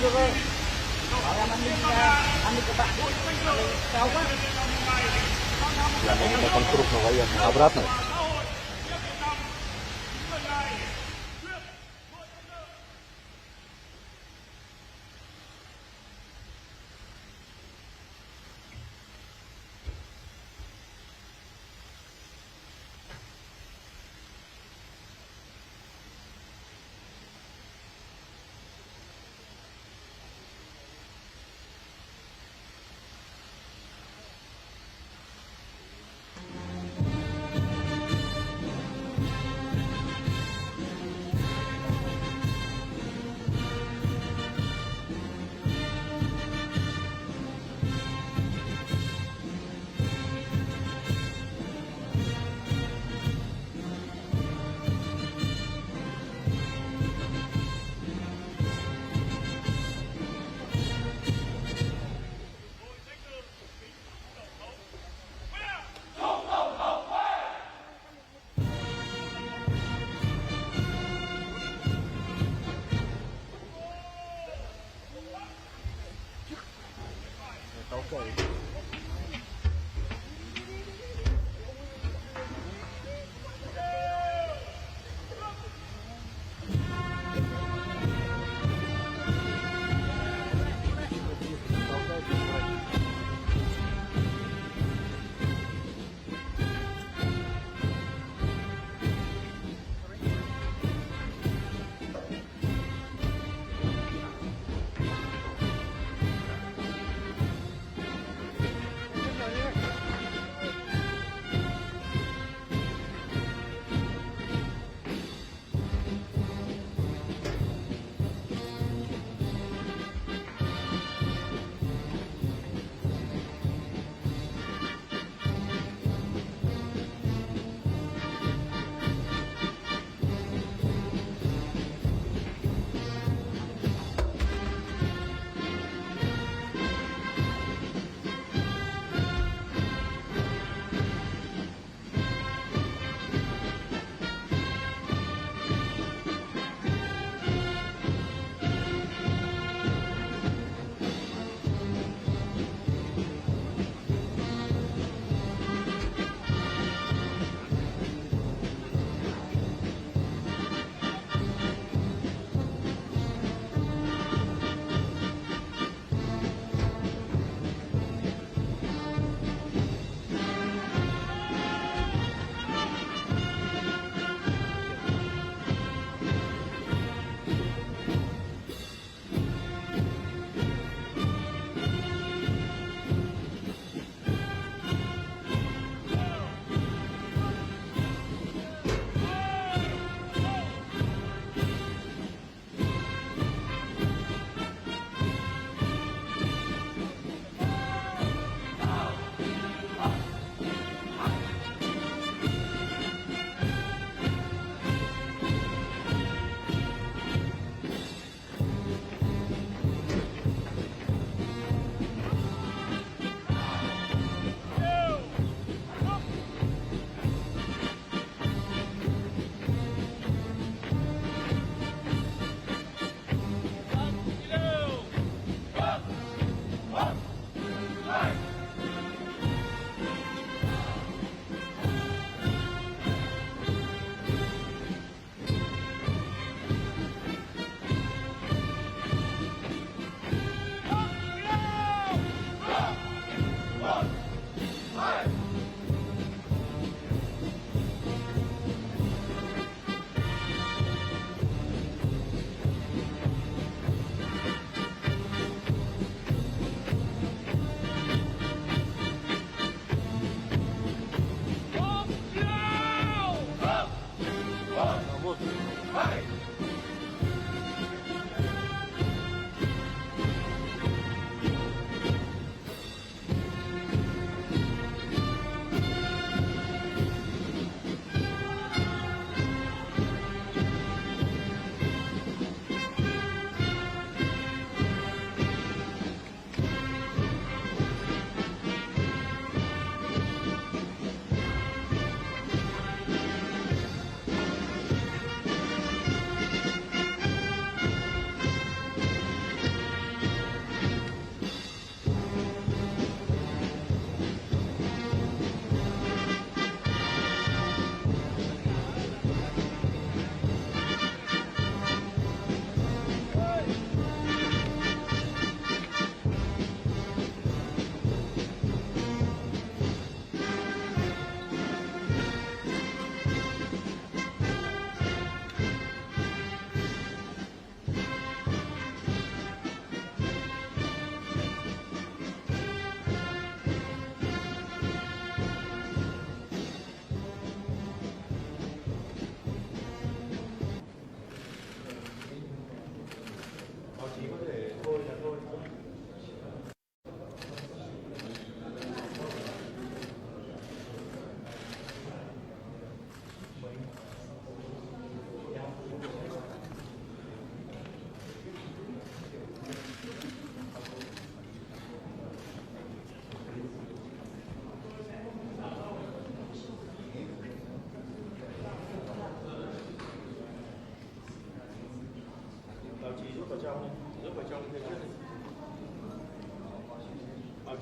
Được rồi. Bảo em ăn đi các bạn. Cao quá. Yang ini akan terus yang обратно.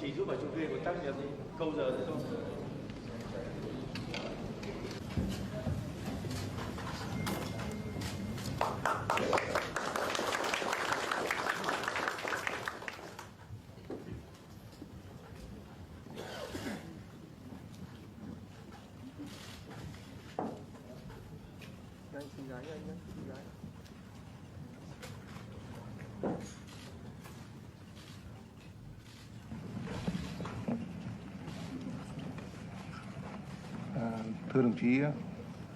chỉ giúp ở trong kia có tác nghiệp gì câu giờ nữa không? Xin gái anh nhé, xin gái. Thưa đồng chí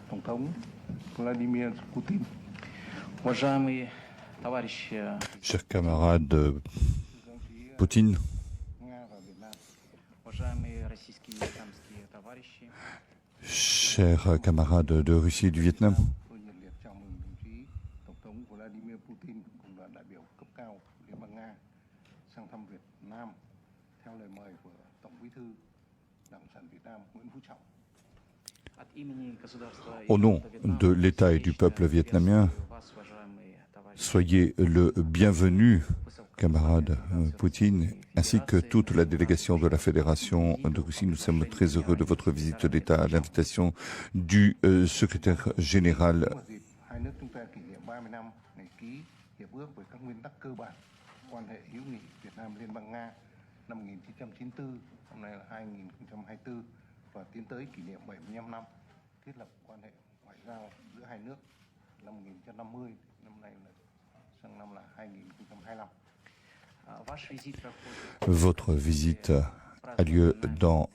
Tổng thống Vladimir Putin. Уважаемый товарищ Chers camarades Poutine, Nga và Việt Nam уважаемые российские и вьетнамские товарищи, chers camarades de Russie et du Vietnam, tôi nhiệt liệt chào mừng đồng chí Tổng thống Vladimir Putin cùng đoàn đại biểu cấp cao của Liên bang Nga sang thăm Việt Nam theo lời mời của Tổng Bí thư Đảng Cộng sản Việt Nam Nguyễn Phú Trọng. от имени государства и au nom народа Вьетнама, de l'État et du peuple vietnamien, приветствую вас, уважаемые товарищи, soyez le bienvenu, camarade Poutine, ainsi que toute la délégation de la Fédération de Russie. Nous sommes très heureux de votre visite d'État à l'invitation du secrétaire général. Vào dịp hai nước chúng ta kỷ niệm 30 năm ngày ký hiệp ước về các nguyên tắc cơ bản quan hệ hữu nghị Việt Nam Liên bang Nga năm 1994, năm nay là 2024 và tiến tới kỷ niệm 75 năm thiết lập quan hệ ngoại giao giữa hai nước năm 1950, năm nay là sang năm là 2025. ваш визит проходит Votre visite a lieu dans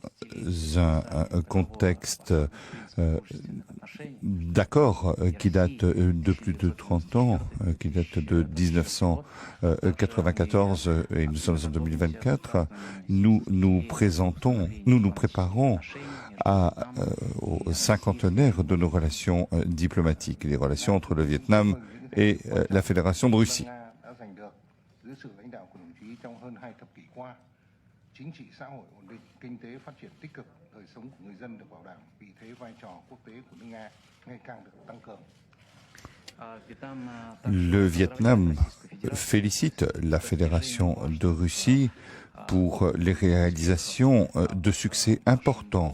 un contexte d'accord qui date de plus de 30 ans, qui date de 1994 et nous sommes en 2024. Nous nous préparons au cinquantenaire de nos relations diplomatiques, les relations entre le Vietnam et la Fédération de Russie. Nga đã giành được dưới sự lãnh đạo của đồng chí trong hơn 2 thập kỷ qua. Chính trị xã hội ổn định, kinh tế phát triển tích cực, đời sống của người dân được bảo đảm. Vì thế vai trò quốc tế của nước Nga ngày càng được tăng cường. Le Vietnam félicite la Fédération de Russie pour les réalisations de succès importants.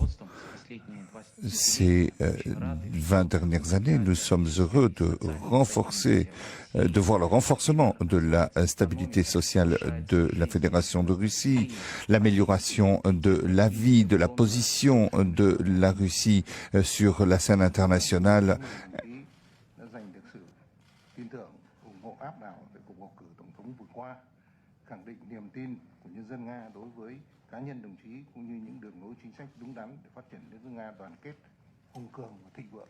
Ces 20 dernières années, nous sommes heureux de voir le renforcement de la stabilité sociale de la Fédération de Russie, l'amélioration de la vie, de la position de la Russie sur la scène internationale. Đã giành được sự tin tưởng, ủng hộ áp đảo tại cuộc bầu cử tổng thống vừa qua, khẳng định niềm tin của nhân dân Nga đối với cá nhân đồng chí cũng như những đường lối chính sách đúng đắn để phát triển nước Nga đoàn kết, hùng cường và thịnh vượng.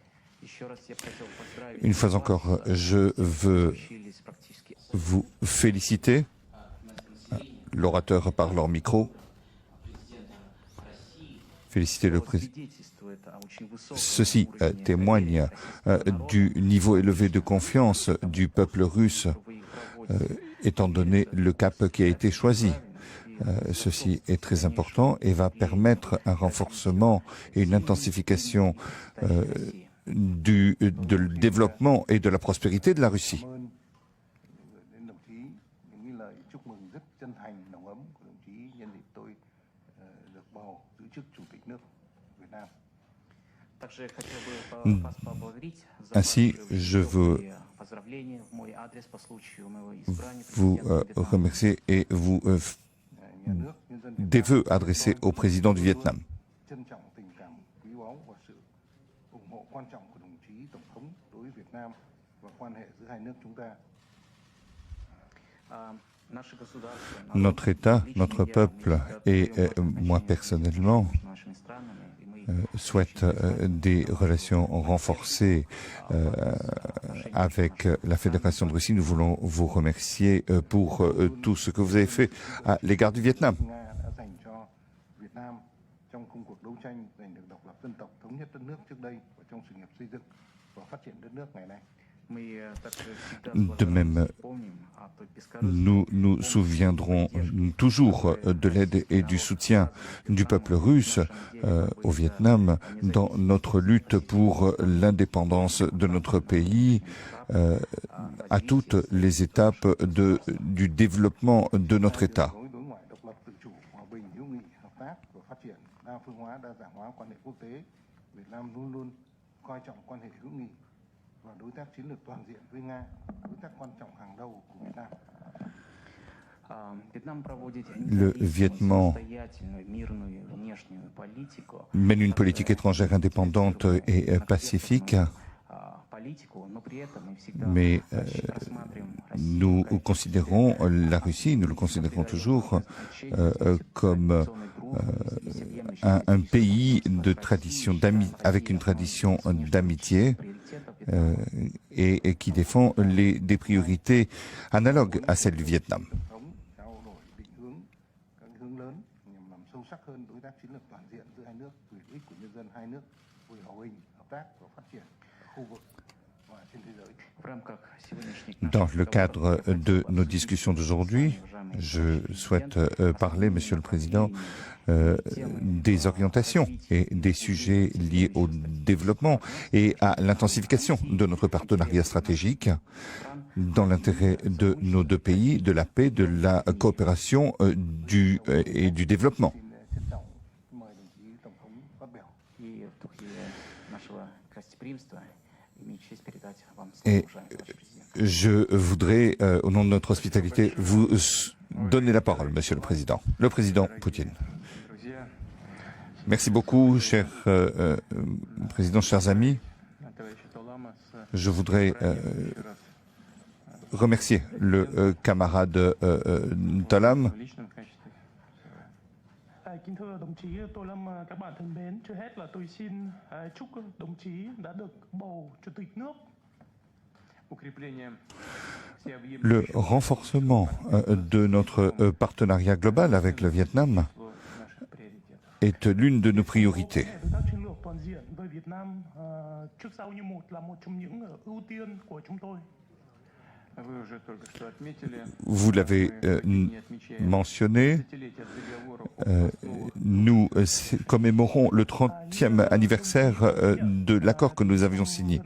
Une fois encore, je veux vous féliciter. L'orateur parle hors micro. Féliciter le président. Ceci témoigne du niveau élevé de confiance du peuple russe, étant donné le cap qui a été choisi. Ceci est très important et va permettre un renforcement et une intensification du développement et de la prospérité de la Russie. Đến đồng chí những lời chúc mừng rất chân thành, nồng ấm của đồng chí nhân dịp tôi được bầu giữ chức Chủ tịch nước Việt Nam. Также хотел бы вас поблагодарить за Ainsi, je veux поздравления в мой адрес по случаю моего избрания vous президентом Вьетнама. remercier et vous Nhà nước, nhân dân Việt des Nam vœux adressés au président du Vietnam. trân trọng tình cảm quý báu và sự ủng hộ quan trọng của đồng chí Tổng thống đối với Việt Nam và quan hệ giữa hai nước chúng ta. Наше государство, Notre État, notre peuple et moi personnellement нашими странами, и мы souhaite des relations renforcées avec la Fédération de Russie. Nous voulons vous remercier pour tout ce que vous avez fait à l'égard du Vietnam. Nga đã dành cho Việt Nam trong công cuộc đấu tranh giành được độc lập dân tộc, thống nhất đất nước trước đây và trong sự nghiệp xây dựng và phát triển đất nước ngày nay. Мы также всегда De même, помним о той бескорыстной nous nous souviendrons toujours de l'aide et du soutien du peuple russe au Vietnam dans notre lutte pour l'indépendance de notre pays à toutes les étapes du développement de notre État. Đối ngoại độc lập tự chủ, hòa bình, hữu đa phương hóa, đa dạng hóa quan hệ quốc tế, Việt Nam luôn luôn coi trọng quan hệ hữu nghị và đối tác chiến lược toàn diện với Nga, đối tác quan trọng hàng đầu của Việt Nam. Le Vietnam mène une politique étrangère indépendante et pacifique, mais nous considérons la Russie, nous le considérons toujours comme un pays de tradition avec une tradition d'amitié et qui défend des priorités analogues à celles du Vietnam. Dans le cadre de nos discussions d'aujourd'hui, je souhaite parler, Monsieur le Président, des orientations et des sujets liés au développement et à l'intensification de notre partenariat stratégique dans l'intérêt de nos deux pays, de la paix, de la coopération et du développement. Et je voudrais, au nom de notre hospitalité, vous donner la parole, Monsieur le Président. Le Président Poutine. Merci beaucoup, cher Président, chers amis. Je voudrais remercier le camarade Talam. Kính thưa đồng chí Tô Lâm, các bạn thân mến, trước hết là tôi xin chúc đồng chí đã được bầu Chủ tịch nước. Le renforcement de notre partenariat global avec le Vietnam est l'une de nos priorités. Vous l'avez mentionné, nous commémorons le 30e anniversaire de l'accord que nous avions signé.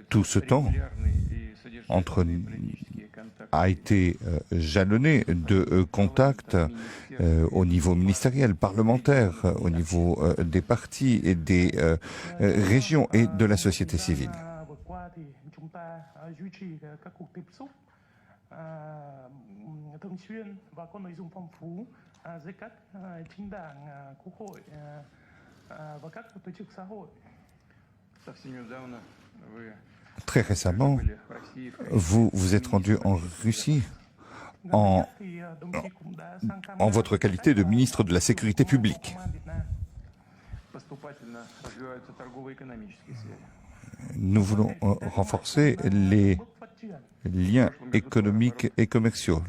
Tout ce temps entre nous a été jalonné de contacts au niveau ministériel, parlementaire, au niveau des partis et des régions et de la société civile. Très récemment, vous vous êtes rendu en Russie en votre qualité de ministre de la Sécurité publique. Nous voulons renforcer les liens économiques et commerciaux.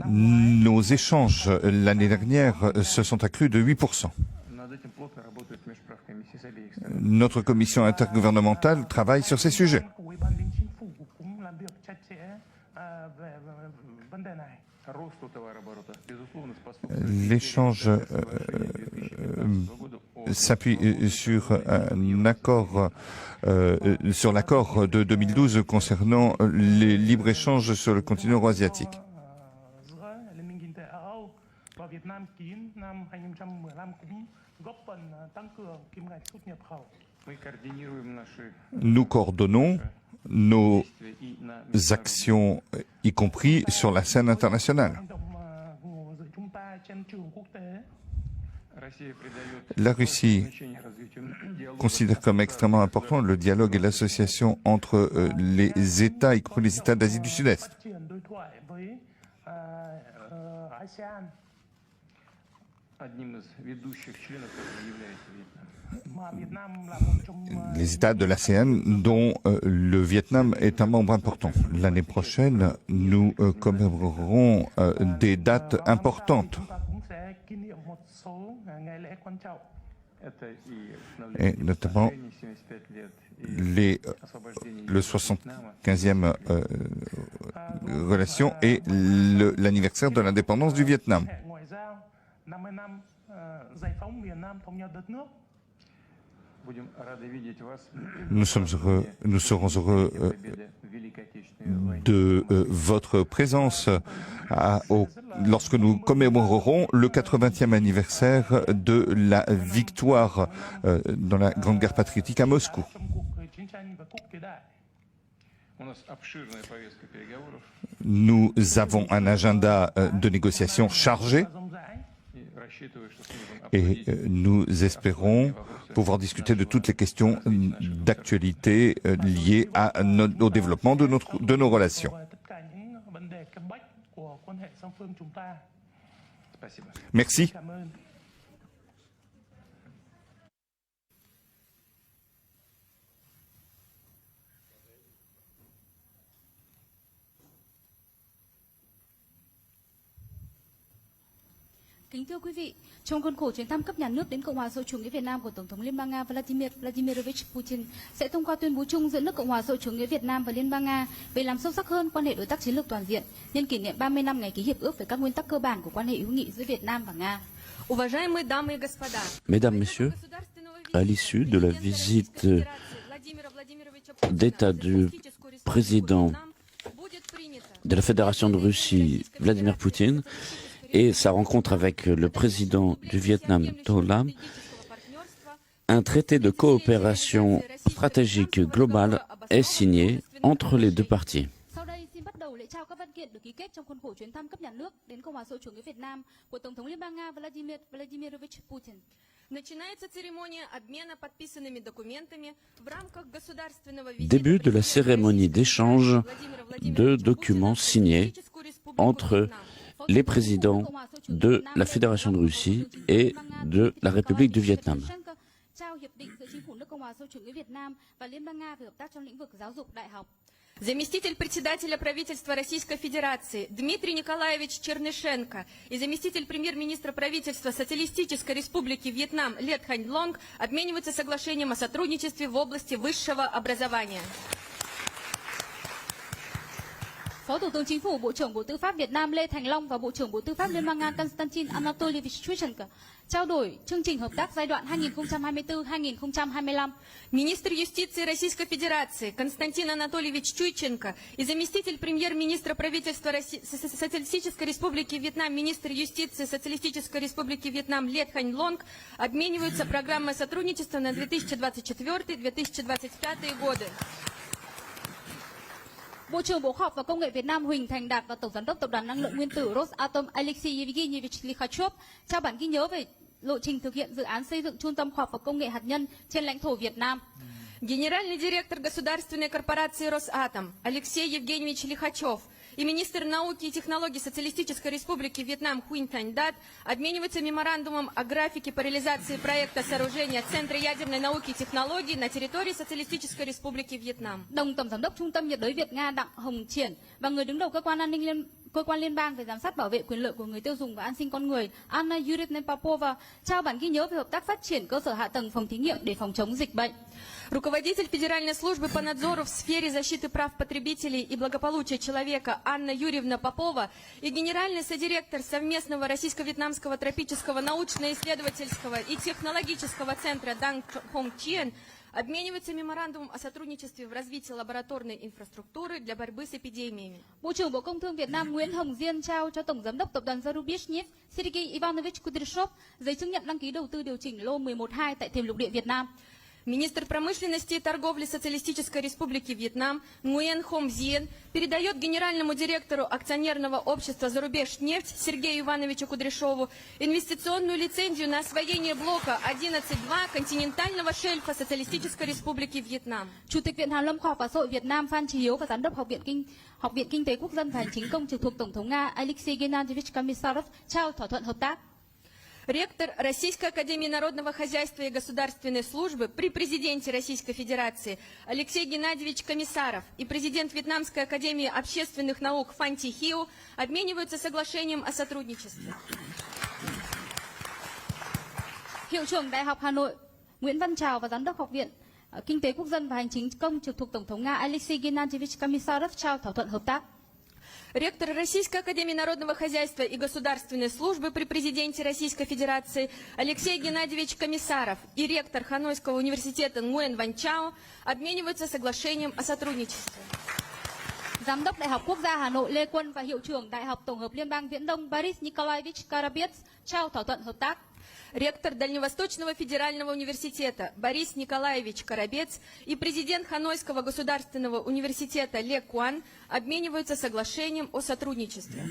Nos échanges l'année dernière se sont accrus de 8%. Notre commission intergouvernementale travaille sur ces sujets. L'échange s'appuie sur un accord, sur l'accord de 2012 concernant les libres-échanges sur le continent euro-asiatique. Nous coordonnons nos actions, y compris sur la scène internationale. La Russie considère comme extrêmement important le dialogue et l'association entre les États, y compris les États d'Asie du Sud-Est. Les États de l'ASEAN dont le Vietnam est un membre important. L'année prochaine, nous commémorerons des dates importantes. Et notamment le 75e relation et l'anniversaire de l'indépendance du Vietnam. Nous serons heureux de votre présence lorsque nous commémorerons le 80e anniversaire de la victoire dans la Grande Guerre patriotique à Moscou. Nous avons un agenda de négociations chargé et nous espérons pouvoir discuter de toutes les questions d'actualité liées au développement de nos relations. Merci. Kính thưa quý vị, trong khuôn khổ chuyến thăm cấp nhà nước đến Cộng hòa Xã hội chủ nghĩa Việt Nam của Tổng thống Liên bang Nga Vladimir Vladimirovich Putin sẽ thông qua tuyên bố chung giữa nước Cộng hòa Xã hội chủ nghĩa Việt Nam và Liên bang Nga về làm sâu sắc hơn quan hệ đối tác chiến lược toàn diện nhân kỷ niệm 30 năm ngày ký hiệp ước về các nguyên tắc cơ bản của quan hệ hữu nghị giữa Việt Nam và Nga. Mesdames, Messieurs, à l'issue de la visite d'État du président de la Fédération de Russie, Vladimir Poutine, et sa rencontre avec le président du Vietnam, To Lam, un traité de coopération stratégique globale est signé entre les deux parties. Sau đây xin bắt đầu lễ trao các văn kiện được ký kết trong khuôn khổ chuyến thăm cấp nhà nước đến Cộng hòa Xã hội chủ nghĩa Việt Nam của Tổng thống Liên bang Nga Vladimir Vladimirovich Putin. Début de la cérémonie d'échange de documents signés entre les présidents de la Fédération de Russie et de la République du Vietnam. Заместитель председателя правительства Российской Федерации Дмитрий Николаевич Чернышенко и заместитель премьер-министра правительства Социалистической Республики Вьетнам Лет Хань Лонг обмениваются соглашением о сотрудничестве в области высшего образования. Phó Thủ tướng Chính phủ, Bộ trưởng Bộ Tư pháp Việt Nam Lê Thành Long và Bộ trưởng Bộ Tư pháp Liên bang Nga Konstantin Anatolievich Chushchenko trao đổi chương trình hợp tác giai đoạn 2024-2025. Министр юстиции Российской Федерации Константин Анатольевич Чуйченко и заместитель премьер-министра правительства Социалистической Республики Вьетнам, министр юстиции Социалистической Республики Вьетнам Лет Хань Лонг обмениваются программой сотрудничества на 2024-2025 годы. Bộ trưởng Bộ Khoa học và Công nghệ Việt Nam Huỳnh Thành Đạt và Tổng giám đốc Tập đoàn Năng lượng Nguyên tử Rosatom Alexei Yevgenyevich Likhachov trao bản ghi nhớ về lộ trình thực hiện dự án xây dựng trung tâm khoa học và công nghệ hạt nhân trên lãnh thổ Việt Nam. Генеральный директор государственной корпорации «Росатом» Алексей Евгеньевич Лихачев и министр науки и технологий Социалистической Республики Вьетнам Хуин Тань Дат обмениваются меморандумом о графике по реализации проекта сооружения Центра ядерной науки и технологий на территории Социалистической Республики Вьетнам. Đồng Tổng giám đốc Trung tâm nhiệt đới Việt Nga Đặng Hồng Triển và người đứng đầu cơ quan liên bang về giám sát bảo vệ quyền lợi của người tiêu dùng và an sinh con người Anna Yuriyevna Popova trao bản ghi nhớ về hợp tác phát triển cơ sở hạ tầng phòng thí nghiệm để phòng chống dịch bệnh. Руководитель Федеральной службы по надзору в сфере защиты прав потребителей и благополучия человека Анна Юрьевна Попова и генеральный содиректор совместного российско-вьетнамского тропического научно-исследовательского и технологического центра Данг Хом Чиен обмениваются меморандумом о сотрудничестве в развитии лабораторной инфраструктуры для борьбы с эпидемиями. Bộ trưởng Bộ Công Thương Việt Nam Nguyễn Hồng Diên trao cho Tổng giám đốc Tập đoàn Zarubizhnev Sergei Ivanovich Kudryshov giấy chứng nhận đăng ký đầu tư điều chỉnh lô 11-2 tại thềm lục địa Việt Nam. Министр промышленности и торговли Социалистической Республики Вьетнам Nguyen Хом Зиен передает генеральному директору акционерного общества «Зарубежнефть» Сергею Ивановичу Кудряшову инвестиционную лицензию на освоение блока 11.2 континентального шельфа Социалистической Республики Вьетнам. Chủ tịch Viện Hàn lâm Khoa học và Xã hội Việt Nam Phan Chí Hiếu và Giám đốc Học viện Kinh tế Quốc dân và Hành chính công trực thuộc Tổng thống Nga Alexei Gennadievich Komisarov trao thỏa thuận hợp tác. Ректор Российской академии народного хозяйства и государственной службы при президенте Российской Федерации Алексей Геннадьевич Комиссаров и президент Вьетнамской академии общественных наук Фан Ти Хиу обмениваются соглашением о сотрудничестве. Hiệu trưởng Đại học Hà Nội Nguyễn Văn Trào và Giám đốc Học viện Kinh tế Quốc dân và Hành chính công trực thuộc Tổng thống Nga Alexei Gennadievich Komisarov trao thỏa thuận hợp tác. ректор Российской академии народного хозяйства и государственной службы при президенте Российской Федерации Алексей Геннадьевич Комиссаров и ректор Ханойского университета Nguyen Van Chao обмениваются соглашением о сотрудничестве. Giám đốc Đại học Quốc gia Hà Nội Lê Quân và hiệu trưởng Đại học Tổng hợp Liên bang Viễn Đông Boris Nikolaevich Karabiets trao thỏa thuận hợp tác. Ректор Дальневосточного федерального университета Борис Николаевич Коробец и президент Ханойского государственного университета Ле Куан обмениваются соглашением о сотрудничестве.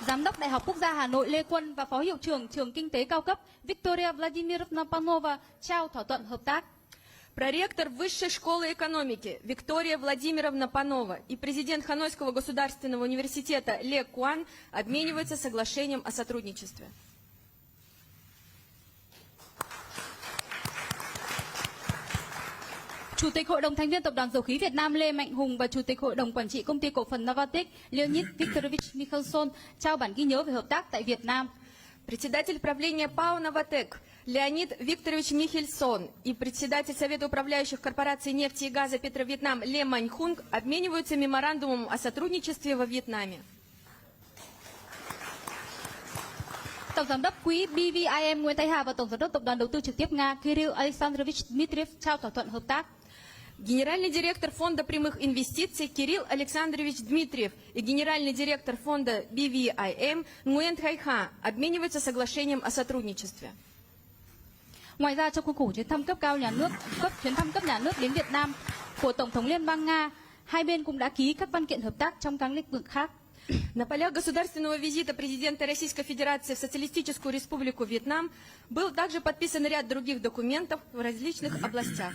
Giám đốc Đại học Quốc gia Hà Nội Lê Quân và phó hiệu trưởng trường kinh tế cao cấp Victoria Vladimirovna Panova trao thỏa thuận hợp tác. Проректор Высшей школы экономики Виктория Владимировна Панова и президент Ханойского государственного университета Ле Куан обмениваются соглашением о сотрудничестве. Chủ tịch Hội đồng thành viên Tập đoàn Dầu khí Việt Nam Lê Mạnh Hùng và Chủ tịch Hội đồng Quản trị Công ty Cổ phần Novatek Leonid Viktorovich Mikhelson trao bản ghi nhớ về hợp tác tại Việt Nam. Председатель правления ПАО «Новатек» Леонид Викторович Михельсон и председатель Совета управляющих корпораций нефти и газа Петровьетнам Ле Маньхунг обмениваются меморандумом о сотрудничестве во Вьетнаме. Tổng giám đốc quỹ BVIM Nguyễn Thái Hà và Tổng giám đốc Tập đoàn Đầu tư trực tiếp Nga Kirill Alexandrovich Dmitriev trao thỏa thuận hợp tác. Генеральный директор Фонда прямых инвестиций Кирилл Александрович Дмитриев и генеральный директор фонда BVIM Nguyen Thái Hà обмениваются соглашением о сотрудничестве. Ngoài ra, trong khuôn khổ chuyến thăm cấp nhà nước đến Việt Nam của Tổng thống Liên bang Nga, hai bên cũng đã ký các văn kiện hợp tác trong các lĩnh vực khác. На полях государственного визита президента Российской Федерации в Социалистическую Республику Вьетнам был также подписан ряд других документов в различных областях.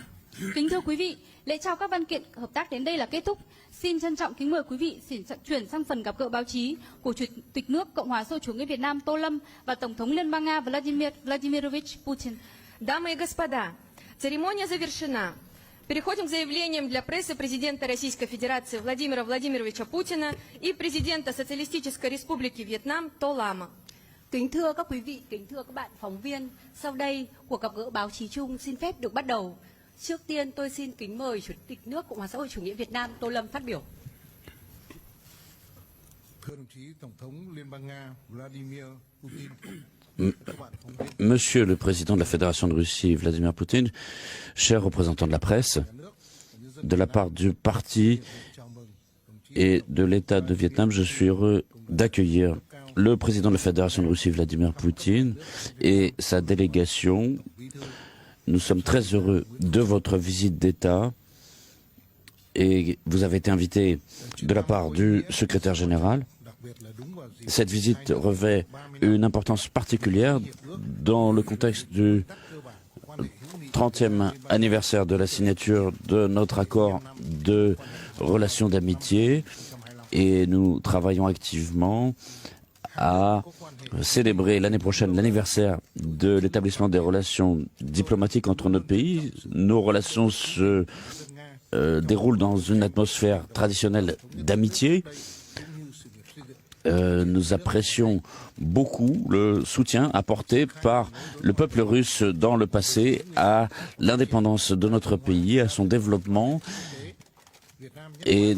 Kính thưa quý vị, lễ trao các văn kiện hợp tác đến đây là kết thúc. Xin trân trọng kính mời quý vị chuyển sang phần gặp gỡ báo chí của Chủ tịch nước Cộng hòa xã hội chủ nghĩa Việt Nam Tô Lâm và Tổng thống Liên bang Nga Vladimir Vladimirovich Putin. Дамы и господа, церемония завершена. Переходим к заявлениям для прессы президента Российской Федерации Владимира Владимировича Путина и президента Социалистической Республики Вьетнам Tô Lâm. Kính thưa các quý vị, kính thưa các bạn phóng viên, sau đây cuộc gặp gỡ báo chí chung xin phép được bắt đầu. Trước tiên tôi xin kính mời Chủ tịch nước Cộng hòa xã hội chủ nghĩa Việt Nam Tô Lâm phát biểu. Thưa đồng chí Tổng thống Liên bang Nga Vladimir Putin. Monsieur le Président de la Fédération de Russie, Vladimir Poutine, chers représentants de la presse, de la part du parti et de l'État de Vietnam, je suis heureux d'accueillir le Président de la Fédération de Russie, Vladimir Poutine, et sa délégation. Nous sommes très heureux de votre visite d'État et vous avez été invité de la part du secrétaire général. Cette visite revêt une importance particulière dans le contexte du 30e anniversaire de la signature de notre accord de relations d'amitié et nous travaillons activement à célébrer l'année prochaine l'anniversaire de l'établissement des relations diplomatiques entre nos pays. Nos relations se déroulent dans une atmosphère traditionnelle d'amitié. Nous apprécions beaucoup le soutien apporté par le peuple russe dans le passé à l'indépendance de notre pays, à son développement. Et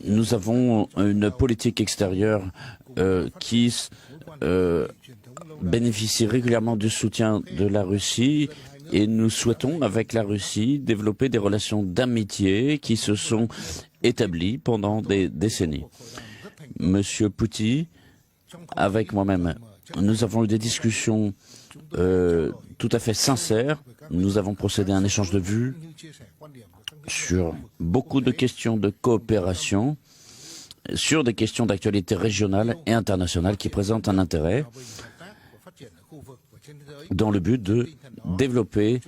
nous avons une politique extérieure qui bénéficie régulièrement du soutien de la Russie et nous souhaitons, avec la Russie, développer des relations d'amitié qui se sont établies pendant des décennies. Monsieur Poutine, avec moi-même, nous avons eu des discussions tout à fait sincères. Nous avons procédé à un échange de vues sur beaucoup de questions de coopération, sur des questions d'actualité régionale et internationale qui présentent un intérêt dans le but de développer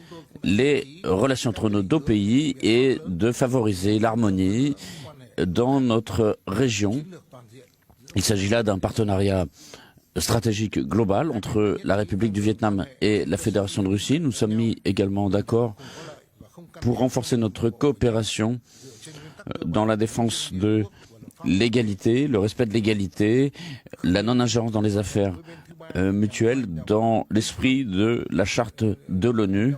les relations entre nos deux pays et de favoriser l'harmonie dans notre région. Il s'agit là d'un partenariat stratégique global entre la République du Vietnam et la Fédération de Russie. Nous sommes mis également d'accord pour renforcer notre coopération dans la défense de l'égalité, le respect de l'égalité, la non-ingérence dans les affaires mutuelles, dans l'esprit de la charte de l'ONU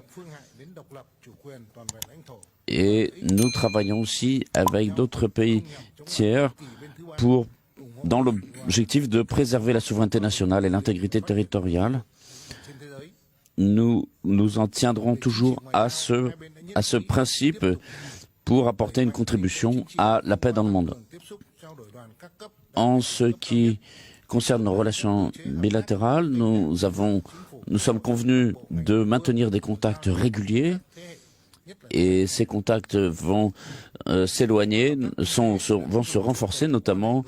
Et nous travaillons aussi avec d'autres pays tiers dans l'objectif de préserver la souveraineté nationale et l'intégrité territoriale. Nous nous en tiendrons toujours à ce principe pour apporter une contribution à la paix dans le monde. En ce qui concerne nos relations bilatérales, nous sommes convenus de maintenir des contacts réguliers et ces contacts vont s'éloigner, vont se renforcer, notamment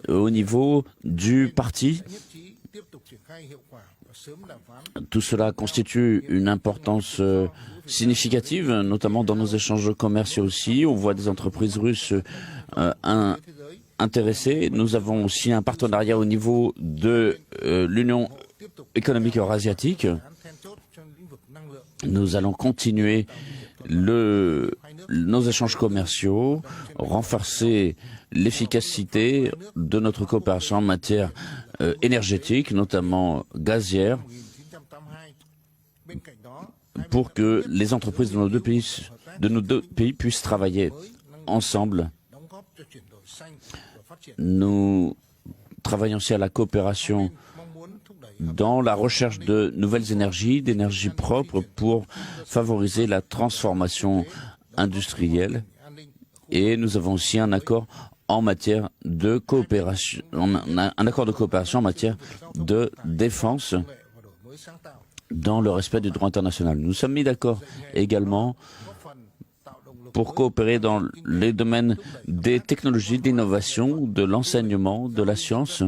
au niveau du parti. Tout cela constitue une importance significative, notamment dans nos échanges commerciaux aussi. On voit des entreprises russes intéressées. Nous avons aussi un partenariat au niveau de l'Union économique eurasiatique. Nous allons continuer nos échanges commerciaux, renforcer l'efficacité de notre coopération en matière énergétique, notamment gazière, pour que les entreprises de nos deux pays puissent travailler ensemble. Nous travaillons aussi à la coopération dans la recherche de nouvelles énergies, d'énergies propres pour favoriser la transformation industrielle. Et nous avons aussi un accord en matière de coopération, un accord de coopération en matière de défense dans le respect du droit international. Nous sommes mis d'accord également pour coopérer dans les domaines des technologies, de l'innovation, de l'enseignement, de la science,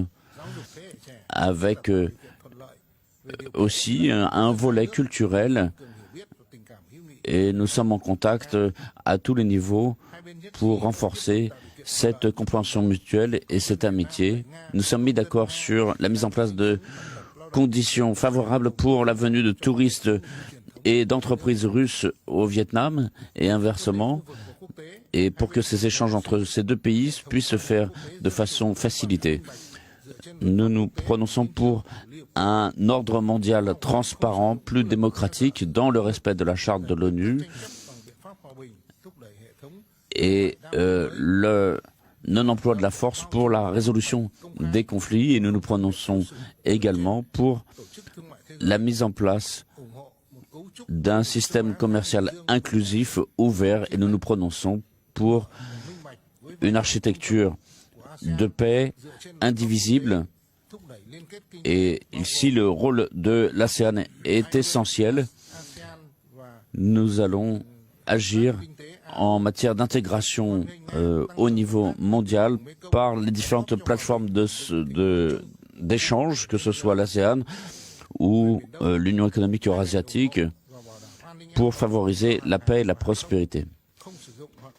avec aussi un volet culturel. Et nous sommes en contact à tous les niveaux pour renforcer cette compréhension mutuelle et cette amitié. Nous sommes mis d'accord sur la mise en place de conditions favorables pour la venue de touristes et d'entreprises russes au Vietnam et inversement, et pour que ces échanges entre ces deux pays puissent se faire de façon facilitée. Nous nous prononçons pour un ordre mondial transparent, plus démocratique, dans le respect de la charte de l'ONU, et le non-emploi de la force pour la résolution des conflits. Et nous nous prononçons également pour la mise en place d'un système commercial inclusif, ouvert, et nous nous prononçons pour une architecture de paix indivisible. Et ici, le rôle de l'ASEAN est essentiel. Nous allons agir en matière d'intégration au niveau mondial par les différentes plateformes d'échange, que ce soit l'ASEAN ou l'Union économique eurasiatique, pour favoriser la paix et la prospérité.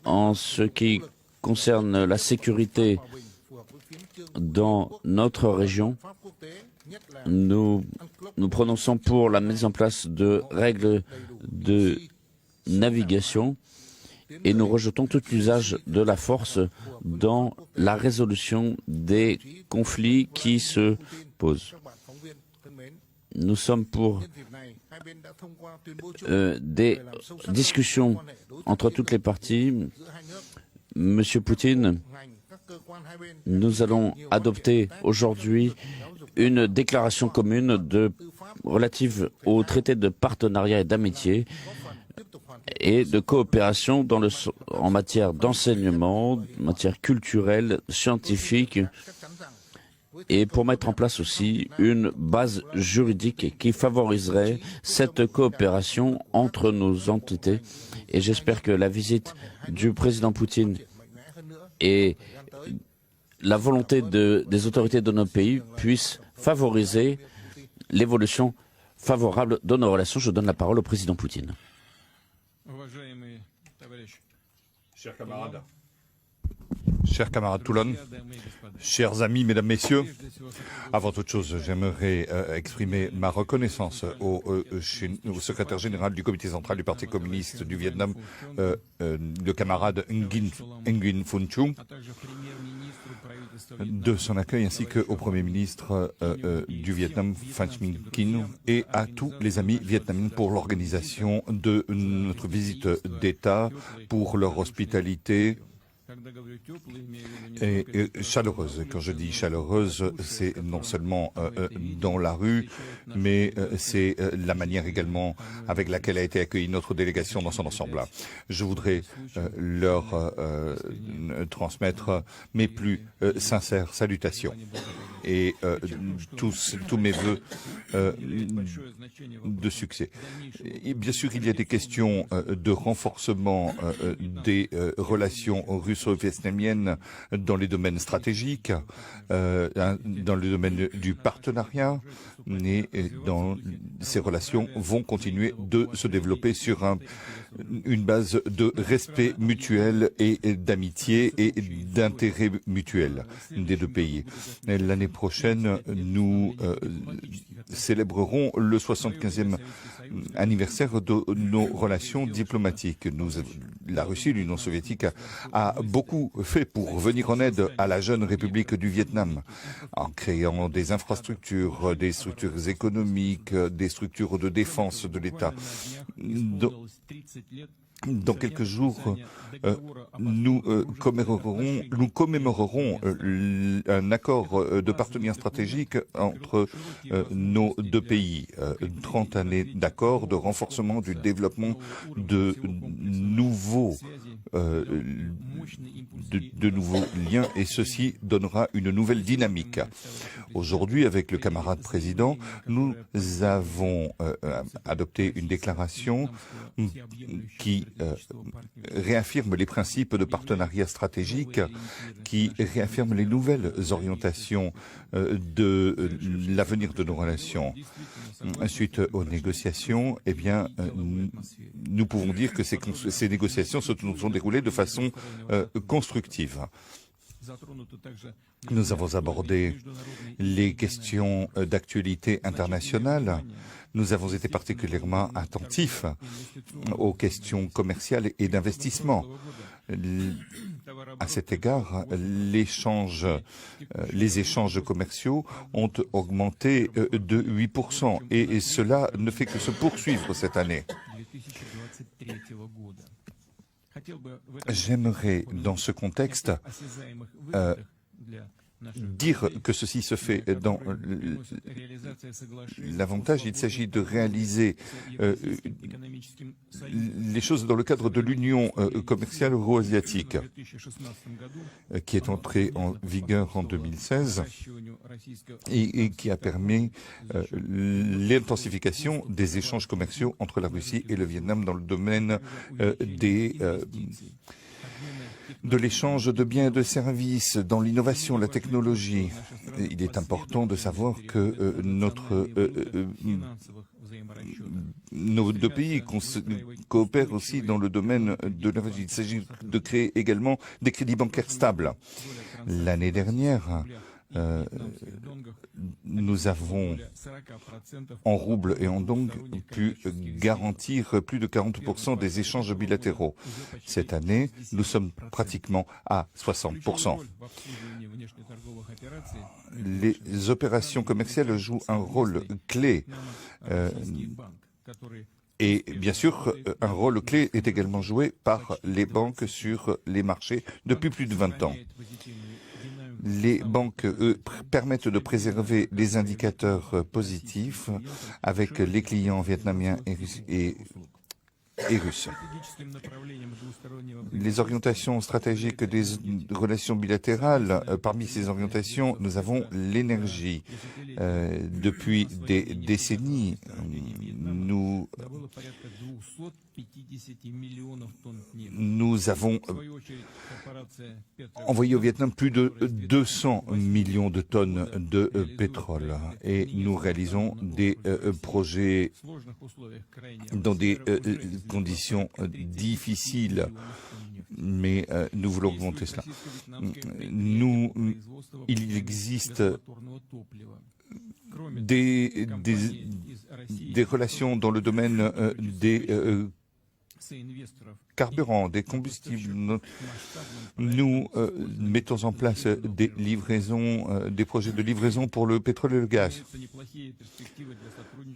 En ce qui concerne la sécurité dans notre région, nous nous prononçons pour la mise en place de règles de navigation et nous rejetons tout usage de la force dans la résolution des conflits qui se posent. Nous sommes pour des discussions entre toutes les parties. Monsieur Poutine, nous allons adopter aujourd'hui une déclaration commune relative au traité de partenariat et d'amitié et de coopération en matière d'enseignement, en matière culturelle, scientifique, et pour mettre en place aussi une base juridique qui favoriserait cette coopération entre nos entités. Et j'espère que la visite du président Poutine et la volonté des autorités de nos pays puissent favoriser l'évolution favorable de nos relations. Je donne la parole au président Poutine. Chers camarades Toulon, chers amis, mesdames, messieurs, avant toute chose, j'aimerais exprimer ma reconnaissance au secrétaire général du comité central du Parti communiste du Vietnam, le camarade Nguyen Phuong Chun, de son accueil ainsi qu'au Premier ministre du Vietnam, Pham Minh Chinh, et à tous les amis vietnamiens pour l'organisation de notre visite d'État, pour leur hospitalité et chaleureuse. Quand je dis chaleureuse, c'est non seulement dans la rue, mais c'est la manière également avec laquelle a été accueillie notre délégation dans son ensemble. Je voudrais leur transmettre mes plus sincères salutations et tous mes vœux de succès. Et bien sûr, il y a des questions de renforcement des relations russo-vietnamiennes dans les domaines stratégiques, dans le domaine du partenariat, et ces relations vont continuer de se développer sur une base de respect mutuel et d'amitié et d'intérêt mutuel des deux pays. L'année prochaine, nous célébrerons le 75e anniversaire de nos relations diplomatiques. La Russie, l'Union soviétique, a beaucoup fait pour venir en aide à la jeune République du Vietnam, en créant des infrastructures, des structures économiques, des structures de défense de l'État. Dans quelques jours, nous commémorerons un accord de partenariat stratégique entre nos deux pays. 30 années d'accord de renforcement du développement de nouveaux liens, et ceci donnera une nouvelle dynamique. Aujourd'hui, avec le camarade président, nous avons adopté une déclaration qui réaffirme les principes de partenariat stratégique, qui réaffirme les nouvelles orientations de l'avenir de nos relations. Suite aux négociations, eh bien, nous pouvons dire que ces négociations se sont déroulées de façon constructive. Nous avons abordé les questions d'actualité internationale. Nous avons été particulièrement attentifs aux questions commerciales et d'investissement. À cet égard, les échanges commerciaux ont augmenté de 8% et cela ne fait que se poursuivre cette année. J'aimerais, dans ce contexte, dire que ceci se fait dans l'avantage. Il s'agit de réaliser les choses dans le cadre de l'Union commerciale euro-asiatique qui est entrée en vigueur en 2016 et qui a permis l'intensification des échanges commerciaux entre la Russie et le Vietnam dans le domaine de l'échange de biens et de services, dans l'innovation, la technologie. Il est important de savoir que nos deux pays coopèrent aussi dans le domaine de l'innovation. Il s'agit de créer également des crédits bancaires stables. L'année dernière, nous avons, en roubles et en dong, pu garantir plus de 40% des échanges bilatéraux. Cette année, nous sommes pratiquement à 60%. Les opérations commerciales jouent un rôle clé. Et bien sûr, un rôle clé est également joué par les banques sur les marchés depuis plus de 20 ans. Les banques, eux, permettent de préserver les indicateurs positifs avec les clients vietnamiens et russes. Les orientations stratégiques des relations bilatérales, parmi ces orientations, nous avons l'énergie. Depuis des décennies, nous avons envoyé au Vietnam plus de 200 millions de tonnes de pétrole et nous réalisons des projets dans des conditions difficiles, mais nous voulons augmenter cela. Il existe des relations dans le domaine des carburant, des combustibles. Nous mettons en place des livraisons, des projets de livraison pour le pétrole et le gaz.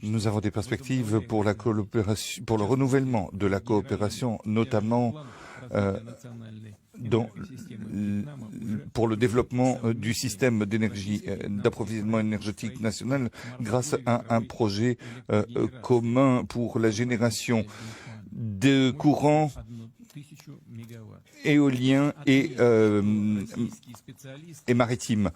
Nous avons des perspectives pour la coopération, pour le renouvellement de la coopération, notamment pour le développement du système d'énergie, d'approvisionnement énergétique national grâce à un projet commun pour la génération de courants éoliens et maritimes.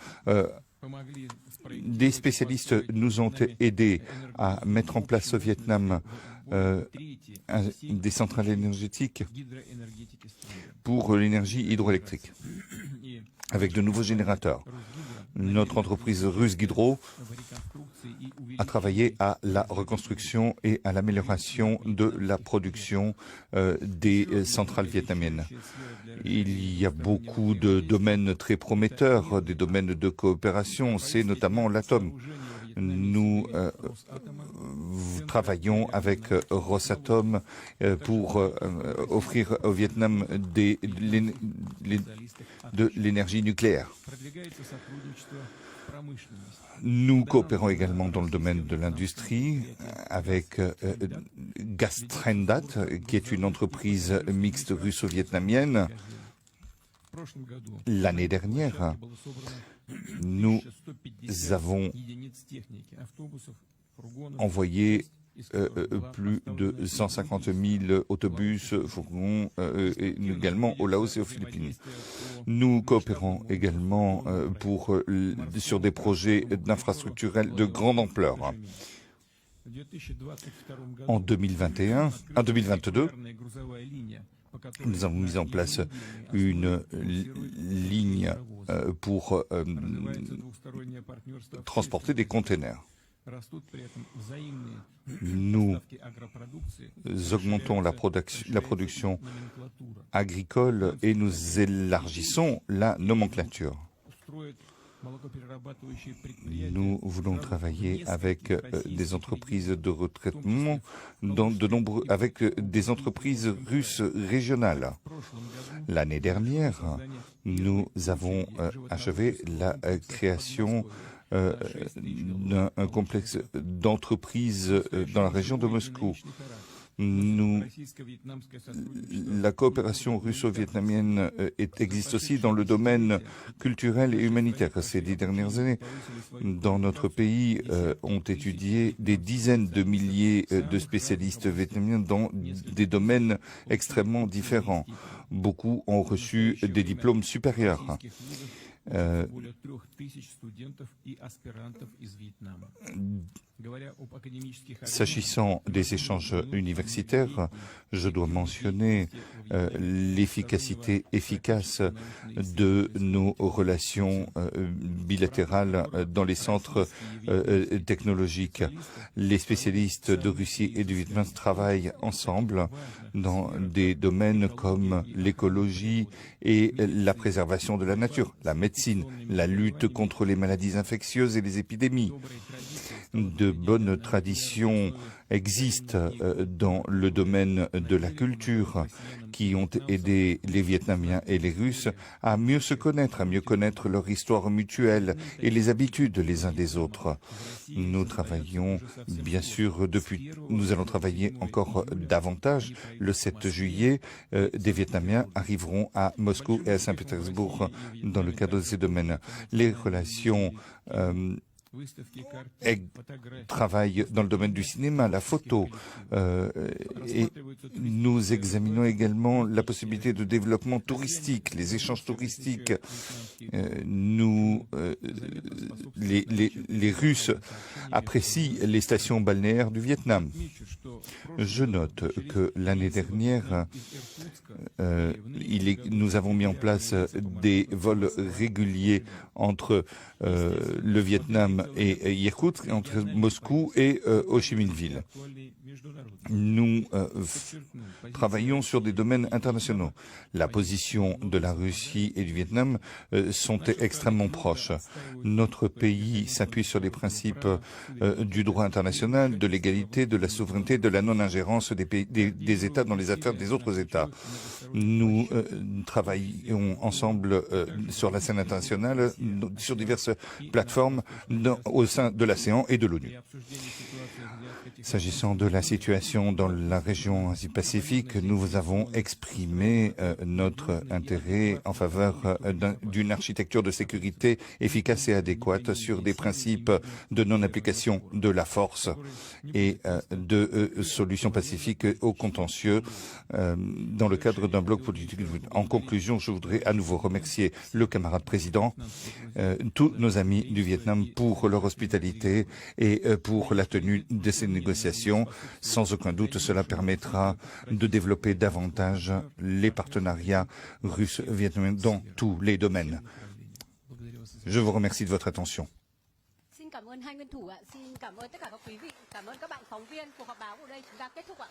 Des spécialistes nous ont aidés à mettre en place au Vietnam des centrales énergétiques pour l'énergie hydroélectrique, avec de nouveaux générateurs. Notre entreprise Rusgidro a travaillé à la reconstruction et à l'amélioration de la production des centrales vietnamiennes. Il y a beaucoup de domaines très prometteurs, des domaines de coopération, c'est notamment l'atome. Nous travaillons avec Rosatom pour offrir au Vietnam de l'énergie nucléaire. Nous coopérons également dans le domaine de l'industrie avec Gastrendat, qui est une entreprise mixte russo-vietnamienne. L'année dernière, nous avons envoyé plus de 150 000 autobus, fourgons, et également au Laos et aux Philippines. Nous coopérons également sur des projets d'infrastructures de grande ampleur. En 2022, nous avons mis en place une ligne pour transporter des containers. Nous augmentons la production agricole et nous élargissons la nomenclature. Nous voulons travailler avec des entreprises de retraitement, avec des entreprises russes régionales. L'année dernière, nous avons achevé la création d'un complexe d'entreprises dans la région de Moscou. La coopération russo-vietnamienne existe aussi dans le domaine culturel et humanitaire. Ces 10 dernières années, dans notre pays, ont étudié des dizaines de milliers de spécialistes vietnamiens dans des domaines extrêmement différents. Beaucoup ont reçu des diplômes supérieurs. S'agissant des échanges universitaires, je dois mentionner l'efficacité efficace de nos relations bilatérales dans les centres technologiques. Les spécialistes de Russie et du Vietnam travaillent ensemble dans des domaines comme l'écologie et la préservation de la nature, la médecine, la lutte contre les maladies infectieuses et les épidémies. De bonnes traditions existent dans le domaine de la culture qui ont aidé les Vietnamiens et les Russes à mieux se connaître, à mieux connaître leur histoire mutuelle et les habitudes les uns des autres. Nous travaillons, bien sûr, nous allons travailler encore davantage. Le 7 juillet, des Vietnamiens arriveront à Moscou et à Saint-Pétersbourg dans le cadre de ces domaines. Les relations travaille dans le domaine du cinéma, la photo, et nous examinons également la possibilité de développement touristique, les échanges touristiques. Les Russes apprécient les stations balnéaires du Vietnam. Je note que l'année dernière, nous avons mis en place des vols réguliers entre le Vietnam et Irkoutsk, entre Moscou et Ho Chi Minh Ville. nous travaillons sur des domaines internationaux. La position de la Russie et du Vietnam sont extrêmement proches. Notre pays s'appuie sur les principes du droit international, de l'égalité, de la souveraineté, de la non-ingérence des États dans les affaires des autres États. Nous travaillons ensemble sur la scène internationale, sur diverses plateformes au sein de l'ASEAN et de l'ONU. S'agissant de la situation dans la région Asie-Pacifique, nous avons exprimé notre intérêt en faveur d'une architecture de sécurité efficace et adéquate sur des principes de non-application de la force et de solutions pacifiques aux contentieux dans le cadre d'un bloc politique. En conclusion, je voudrais à nouveau remercier le camarade président, tous nos amis du Vietnam pour leur hospitalité et pour la tenue de ces négociations. Sans aucun doute, cela permettra de développer davantage les partenariats russes-vietnamiens dans tous les domaines. Je vous remercie de votre attention. Xin cảm ơn hai nguyên thủ ạ, xin cảm ơn tất cả các quý vị, cảm ơn các bạn phóng viên. Cuộc họp báo ở đây chúng ta kết thúc ạ.